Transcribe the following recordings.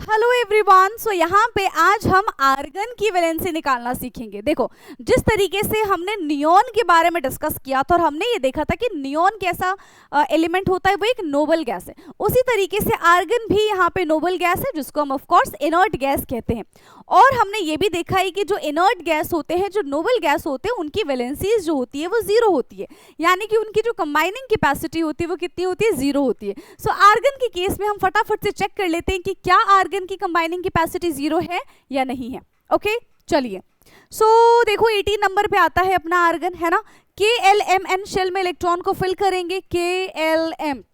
Hello everyone. सो यहाँ पे आज हम आर्गन की वैलेंसी निकालना सीखेंगे। देखो, जिस तरीके से हमने नियॉन के बारे में डिस्कस किया था और हमने ये देखा था कि नियॉन कैसा एलिमेंट होता है, वो एक नोबल गैस है, उसी तरीके से आर्गन भी यहाँ पे नोबल गैस है, जिसको हम ऑफ कोर्स इनर्ट गैस कहते हैं। और हमने ये भी देखा है कि जो इनर्ट गैस होते हैं, जो नोबल गैस होते हैं, उनकी वैलेंसीज जो होती है वो जीरो होती है, यानी कि उनकी जो कंबाइनिंग कैपेसिटी होती है वो कितनी होती है, जीरो होती है। सो आर्गन के केस में हम फटाफट से चेक कर लेते हैं कि क्या आर्गन की कंबाइनिंग कैपेसिटी जीरो है या नहीं है। ओके, चलिए। सो देखो 18 नंबर पे आता है अपना आर्गन, है ना। KLMN शेल में इलेक्ट्रॉन को फिल करेंगे, KLM।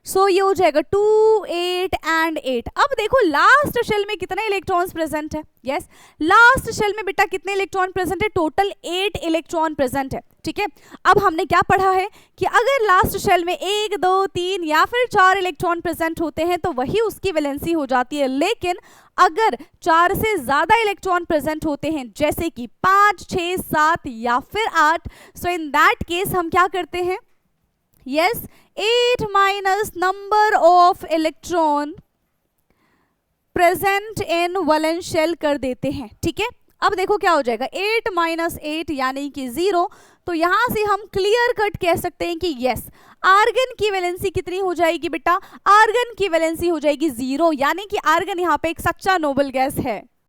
सो ये हो जाएगा 2 8 and 8। अब देखो लास्ट शेल में कितने इलेक्ट्रॉन्स प्रेजेंट है। यस, लास्ट शेल में बेटा कितने इलेक्ट्रॉन प्रेजेंट है, टोटल 8 इलेक्ट्रॉन प्रेजेंट है। ठीक है, अब हमने क्या पढ़ा है कि अगर लास्ट शेल में 1 2 3 या फिर 4 इलेक्ट्रॉन प्रेजेंट होते हैं तो वही उसकी वैलेंसी हो जाती है। लेकिन अगर 4 से ज्यादा इलेक्ट्रॉन प्रेजेंट होते हैं, जैसे कि 5 6 7 या फिर 8, सो इन दैट केस हम क्या करते हैं, yes 8 minus number of electron present in valence shell कर देते हैं। ठीक है, अब देखो क्या हो जाएगा, 8 minus 8 यानी कि 0। तो यहां से हम क्लियर कट कह सकते हैं कि यस, आर्गन की वैलेंसी कितनी हो जाएगी बेटा, आर्गन की वैलेंसी हो जाएगी 0, यानी कि आर्गन यहाँ पे एक सच्चा नोबल गैस है।